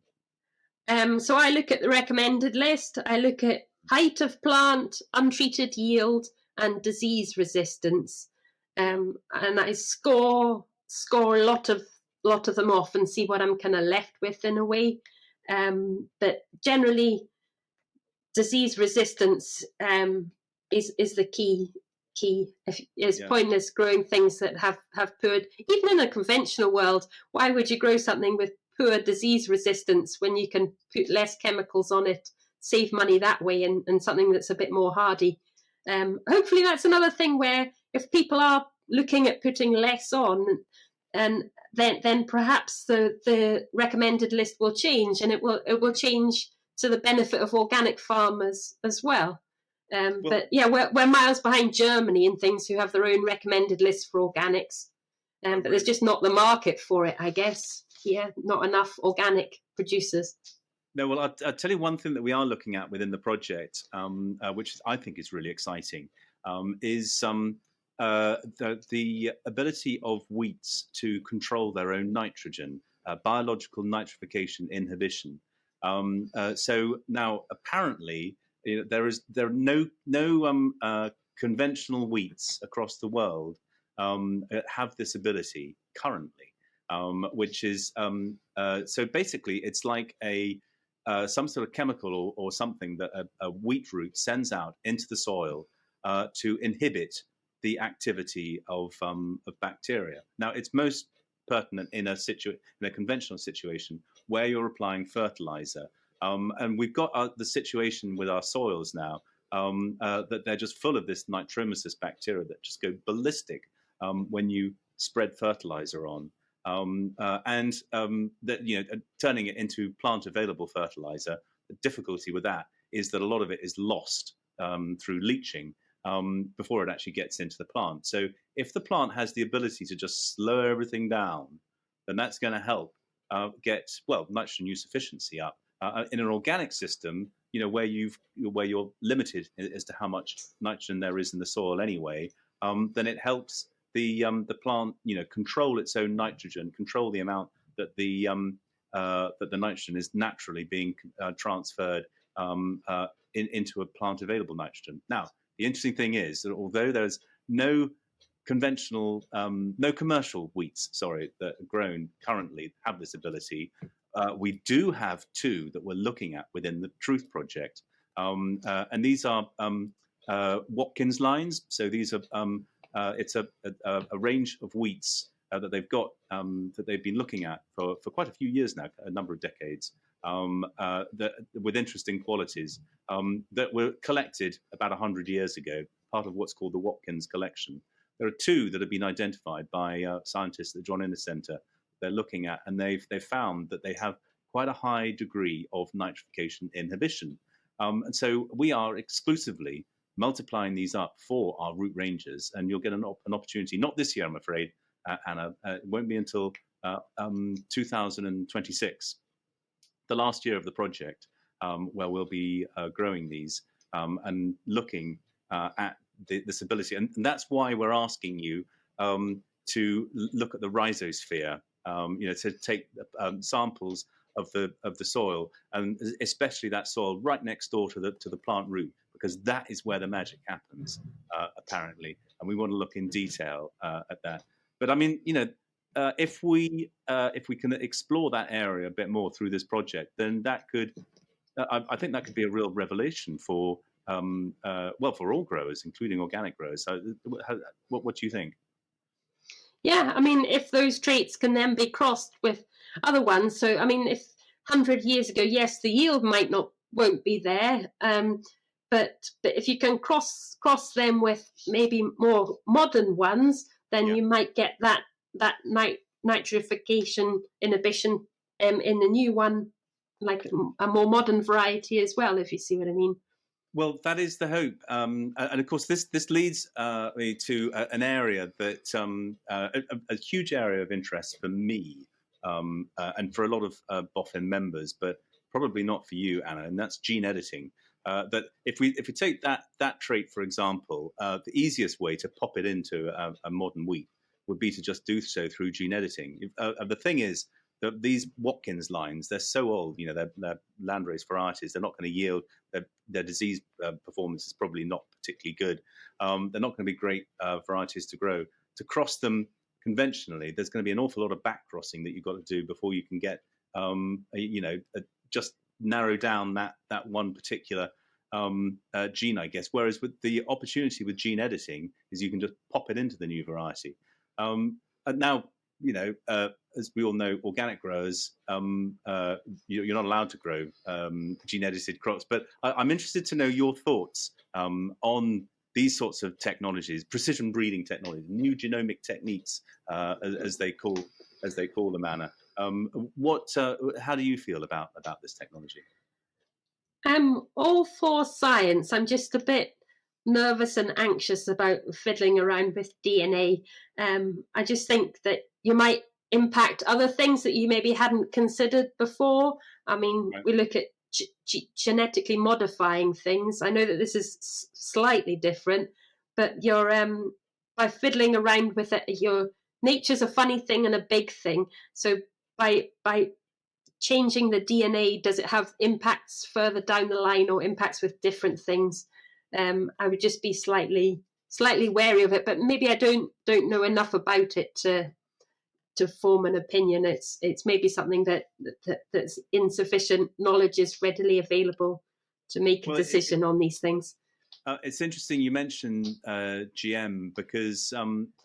So I look at the recommended list. I look at height of plant, untreated yield, and disease resistance, and I score a lot of them off and see what I'm kind of left with in a way. But generally, disease resistance is the key. It's pointless growing things that have poor, even in a conventional world. Why would you grow something with poor disease resistance when you can put less chemicals on it, save money that way, and something that's a bit more hardy? Hopefully that's another thing where if people are looking at putting less on, and then perhaps the recommended list will change, and it will change to the benefit of organic farmers as well. But yeah, we're miles behind Germany and things, who have their own recommended list for organics. But there's just not the market for it, I guess. Yeah, not enough organic producers. No, well, I'll tell you one thing that we are looking at within the project, which I think is really exciting, is the ability of wheats to control their own nitrogen, biological nitrification inhibition. So now, apparently, there are no conventional wheats across the world have this ability currently, which is so basically it's like some sort of chemical or something that a wheat root sends out into the soil to inhibit the activity of bacteria. Now, it's most pertinent in a conventional situation where you're applying fertilizer. And we've got the situation with our soils now that they're just full of this nitromonas bacteria that just go ballistic when you spread fertilizer on. That turning it into plant available fertilizer, the difficulty with that is that a lot of it is lost through leaching before it actually gets into the plant. So if the plant has the ability to just slow everything down, then that's going to help get nitrogen use efficiency up. In an organic system, where you're limited as to how much nitrogen there is in the soil anyway, then it helps the plant control its own nitrogen, control the amount that the nitrogen is naturally being transferred into a plant available nitrogen. Now, the interesting thing is that although there's no commercial wheats, that are grown currently have this ability, we do have two that we're looking at within the Truth Project, and these are Watkins lines. So these are it's a range of wheats that they've got that they've been looking at for quite a few years now, a number of decades, with interesting qualities that were collected about 100 years ago, part of what's called the Watkins collection. There are two that have been identified by scientists at the John Innes Centre. They're looking at, and they've found that they have quite a high degree of nitrification inhibition. And so we are exclusively multiplying these up for our root ranges, and you'll get an opportunity, not this year, I'm afraid, Anna. It won't be until 2026, the last year of the project, where we'll be growing these and looking at this ability. And that's why we're asking you to look at the rhizosphere, to take samples of the soil, and especially that soil right next door to the plant root, because that is where the magic happens, apparently. And we want to look in detail at that. But I mean, if we can explore that area a bit more through this project, then that could I think that could be a real revelation for well, for all growers, including organic growers. So, what do you think? Yeah, I mean, if those traits can then be crossed with other ones. So, I mean, if 100 years ago, yes, the yield won't be there, but if you can cross them with maybe more modern ones, then Yeah. you might get that nitrification inhibition in the new one, like a more modern variety as well, if you see what I mean. Well, that is the hope, and of course, this leads me to an area that a huge area of interest for me, and for a lot of BOFIN members, but probably not for you, Anna, and that's gene editing. That if we take that trait, for example, the easiest way to pop it into a modern wheat would be to just do so through gene editing. The thing is, these Watkins lines, they're so old, you know, they're landrace varieties, they're not going to yield, their disease performance is probably not particularly good. They're not going to be great varieties to grow. To cross them conventionally, there's going to be an awful lot of back crossing that you've got to do before you can get, just narrow down that one particular gene, I guess. Whereas with the opportunity with gene editing is you can just pop it into the new variety. And now, you know, as we all know, organic growers, you're not allowed to grow gene-edited crops. But I'm interested to know your thoughts on these sorts of technologies, precision breeding technologies, new genomic techniques, as they call them, Anna. How do you feel about this technology? I'm all for science. I'm just a bit nervous and anxious about fiddling around with DNA. I just think that you might impact other things that you maybe hadn't considered before. I mean, Right. we look at genetically modifying things. I know that this is slightly different, but you're by fiddling around with it, your nature's a funny thing and a big thing. So by changing the DNA, does it have impacts further down the line or impacts with different things? I would just be slightly wary of it, but maybe I don't know enough about it to form an opinion. It's maybe something that's insufficient knowledge is readily available to make a Well, decision on these things. it's interesting you mentioned GM because,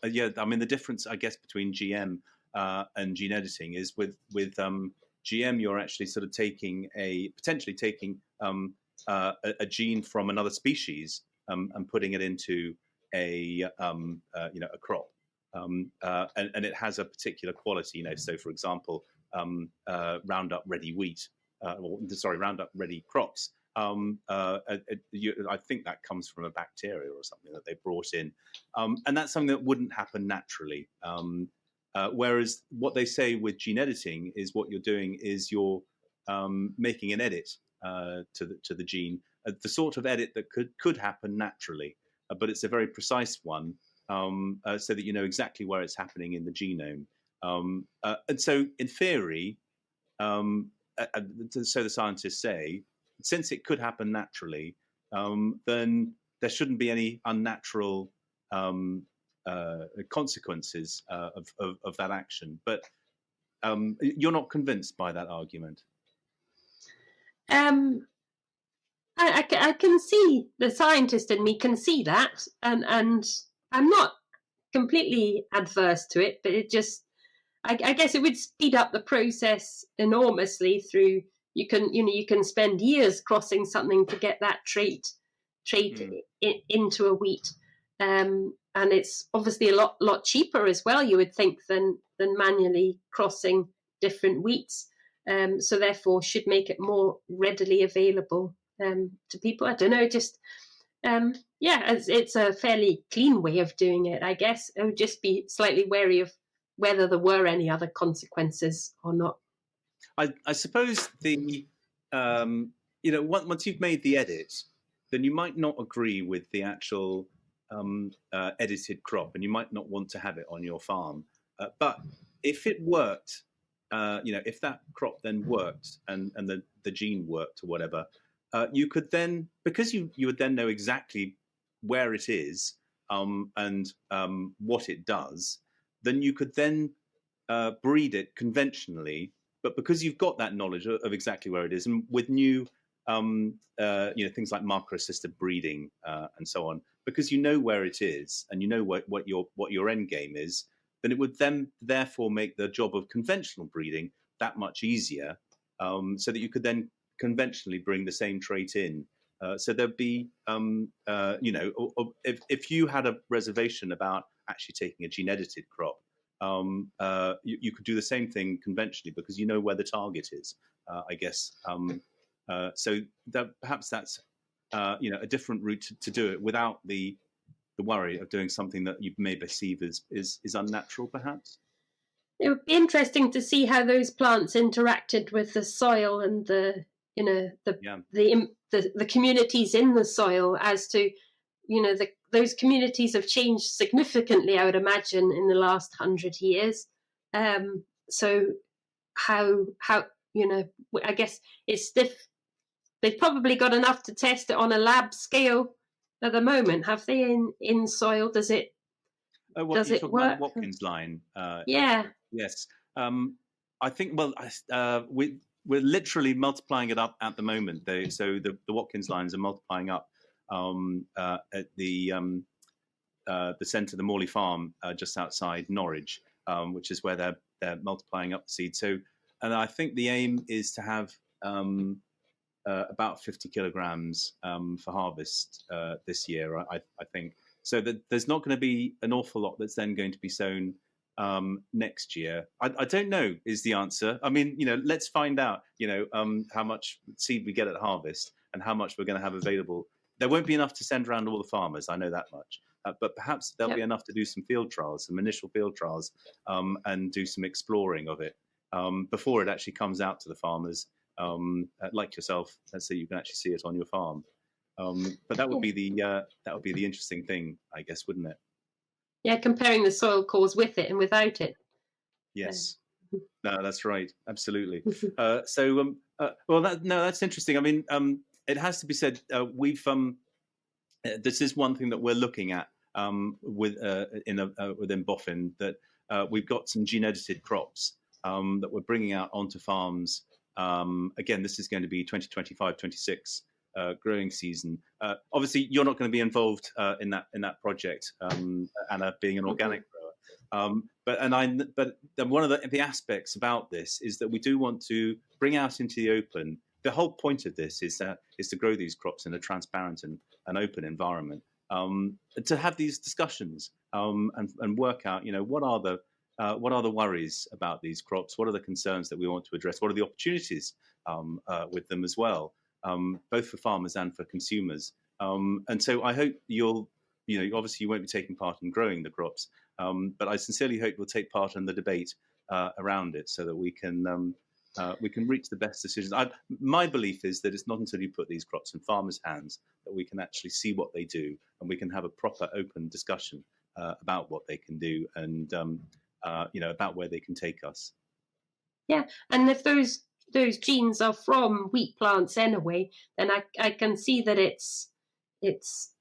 yeah, I mean, the difference, I guess, between GM and gene editing is with GM, you're actually sort of potentially taking a gene from another species and putting it into a crop, and it has a particular quality. You know, so for example, Roundup Ready wheat, Roundup Ready crops. I think that comes from a bacteria or something that they brought in, and that's something that wouldn't happen naturally. Whereas what they say with gene editing is what you're doing is you're making an edit to the gene, the sort of edit that could happen naturally, but it's a very precise one, so that you know exactly where it's happening in the genome. And so, in theory, so the scientists say, since it could happen naturally, then there shouldn't be any unnatural consequences of that action. But you're not convinced by that argument. Um, I can see the scientist in me can see that, and I'm not completely adverse to it, but it just I guess it would speed up the process enormously. Through you can spend years crossing something to get that trait into a wheat, and it's obviously a lot cheaper as well. You would think than manually crossing different wheats, so therefore should make it more readily available to people. I don't know, just yeah, it's a fairly clean way of doing it, I guess. I would just be slightly wary of whether there were any other consequences or not. I suppose once you've made the edit, then you might not agree with the actual edited crop, and you might not want to have it on your farm. But if it worked, if that crop then worked and the gene worked or whatever, you could then, because you would then know exactly where it is and what it does, then you could then breed it conventionally, but because you've got that knowledge of exactly where it is, and with new things like marker-assisted breeding and so on, because you know where it is and you know what your end game is, then it would then therefore make the job of conventional breeding that much easier, so that you could then conventionally bring the same trait in. So there'd be, if you had a reservation about actually taking a gene-edited crop, you could do the same thing conventionally because you know where the target is, I guess. So perhaps that's a different route to do it without the worry of doing something that you may perceive as is unnatural, perhaps. It would be interesting to see how those plants interacted with the soil and the communities in the soil, as to those communities have changed significantly, I would imagine, in the last 100 years. So how I guess it's they've probably got enough to test it on a lab scale at the moment, have they? In soil, does it Does it work? About the Watkins line? Yeah. Yes. I think. Well, we're literally multiplying it up at the moment. So the Watkins lines are multiplying up at the centre, the Morley Farm, just outside Norwich, which is where they're multiplying up the seed. So, and I think the aim is to have about 50 kilograms for harvest this year. I think so. That there's not going to be an awful lot that's then going to be sown next year. I don't know is the answer. I mean, let's find out. How much seed we get at harvest and how much we're going to have available. There won't be enough to send around all the farmers. I know that much. But perhaps there'll be enough to do some field trials, some initial field trials, and do some exploring of it before it actually comes out to the farmers, like yourself. Let's say you can actually see it on your farm. But that would be the interesting thing, I guess, wouldn't it? Yeah, comparing the soil cores with it and without it. Yes. No, that's right. Absolutely. That's interesting. I mean, it has to be said, this is one thing that we're looking at within BOFIN, that we've got some gene-edited crops that we're bringing out onto farms. Again, this is going to be 2025-26 growing season. Obviously, you're not going to be involved in that project, Anna, being an organic grower. But one of the aspects about this is that we do want to bring out into the open. The whole point of this is to grow these crops in a transparent and open environment, to have these discussions and work out, what are the worries about these crops? What are the concerns that we want to address? What are the opportunities with them as well, both for farmers and for consumers? And so I hope obviously you won't be taking part in growing the crops, but I sincerely hope you'll take part in the debate around it, so that we can reach the best decisions. My belief is that it's not until you put these crops in farmers' hands that we can actually see what they do, and we can have a proper open discussion about what they can do, and about where they can take us. Yeah, and if those genes are from wheat plants anyway, then I can see that it's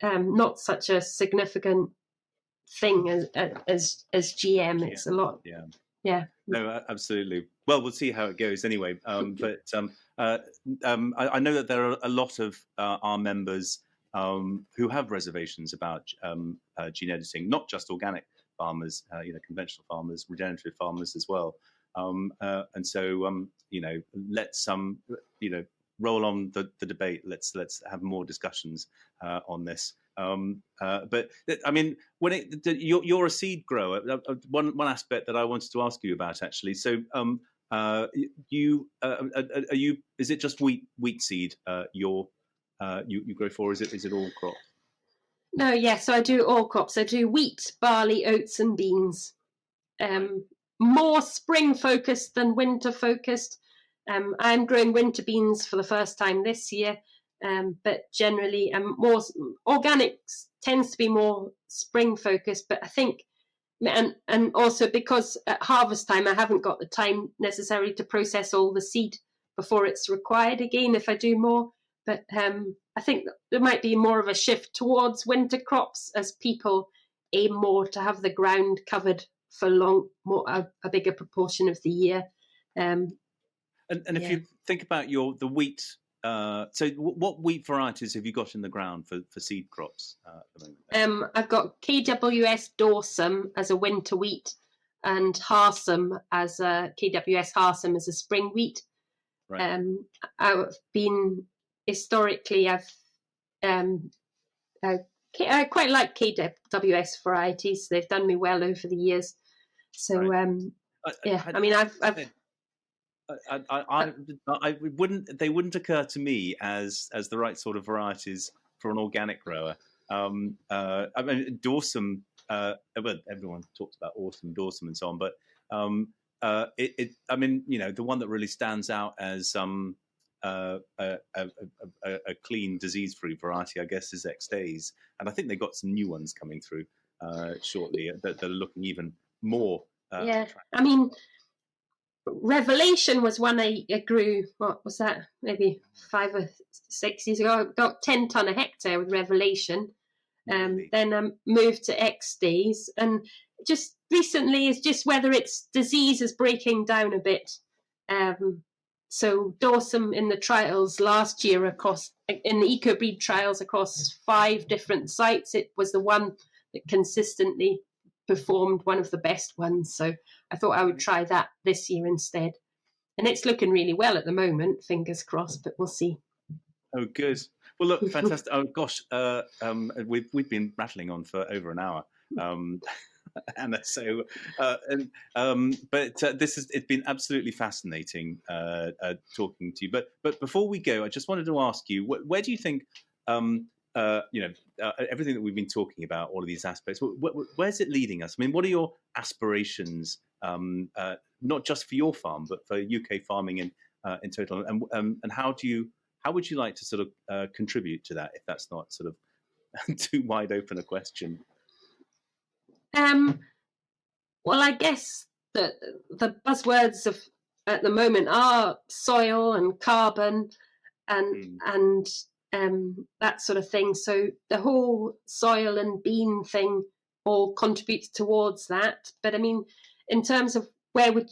not such a significant thing as GM. It's a lot. Yeah. No, absolutely. Well, we'll see how it goes anyway. But I know that there are a lot of our members who have reservations about gene editing, not just organic farmers, conventional farmers, regenerative farmers as well. And so, let's roll on the debate. Let's have more discussions on this. But I mean, you're a seed grower. One aspect that I wanted to ask you about, actually. So, are you? Is it just wheat seed you grow for? Is it all crops? No, yes. So I do all crops. I do wheat, barley, oats, and beans. More spring focused than winter focused. I'm growing winter beans for the first time this year. But generally, more organics tends to be more spring focused. But I think, and also because at harvest time I haven't got the time necessarily to process all the seed before it's required again if I do more. But I think there might be more of a shift towards winter crops as people aim more to have the ground covered for a bigger proportion of the year. And if you think about the wheat, so what wheat varieties have you got in the ground for seed crops at the moment? I've got KWS Dorsum as a winter wheat, and Harsum as KWS Harsum as a spring wheat. Right. I've been historically, I quite like KWS varieties. They've done me well over the years. So right. I mean, they wouldn't occur to me as the right sort of varieties for an organic grower. I mean, Dorsum. Well, everyone talks about autumn Dorsum and so on, but I mean, the one that really stands out as a clean, disease-free variety, I guess, is X-Days, and I think they've got some new ones coming through shortly that are looking even more. Attractive. I mean, Revelation was one I grew. What was that? Maybe 5 or 6 years ago. I got 10 ton a hectare with Revelation. Really? Then I moved to X-Days, and just recently it's just whether it's disease is breaking down a bit. So Dorsum in the trials last year in the EcoBreed trials across 5 different sites, it was the one that consistently performed, one of the best ones. So I thought I would try that this year instead. And it's looking really well at the moment, fingers crossed, but we'll see. Oh, good. Well, look, fantastic. Oh, gosh, we've been rattling on for over an hour, Anna. So, it's been absolutely fascinating talking to you. But before we go, I just wanted to ask you, where do you think, everything that we've been talking about, all of these aspects, where's it leading us? I mean, what are your aspirations, not just for your farm, but for UK farming in total? And how would you like to sort of contribute to that, if that's not sort of too wide open a question? Well, I guess that the buzzwords at the moment are soil and carbon and that sort of thing. So the whole soil and bean thing all contributes towards that. But I mean, in terms of where would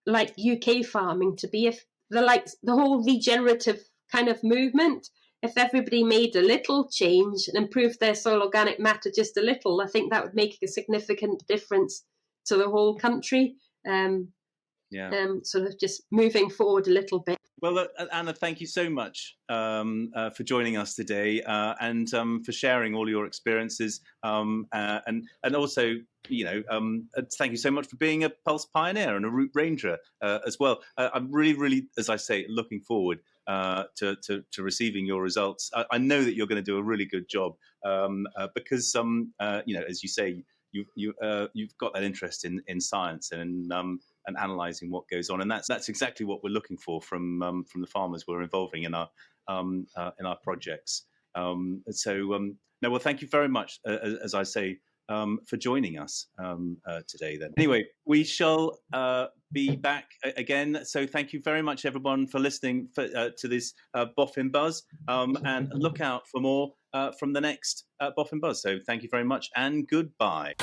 like UK farming to be, if the whole regenerative kind of movement, if everybody made a little change and improved their soil organic matter just a little, I think that would make a significant difference to the whole country. Sort of just moving forward a little bit. Well, Anna, thank you so much for joining us today and for sharing all your experiences, and also, thank you so much for being a Pulse pioneer and a route ranger as well. I'm really, as I say, looking forward to receiving your results. I know that you're going to do a really good job because, as you say, you've got that interest in science and analysing what goes on, and that's exactly what we're looking for from the farmers we're involving in our projects. Well, thank you very much, as I say, for joining us today. Then, anyway, we shall be back again. So, thank you very much, everyone, for listening to this BOFIN Buzz, and look out for more from the next BOFIN Buzz. So, thank you very much, and goodbye.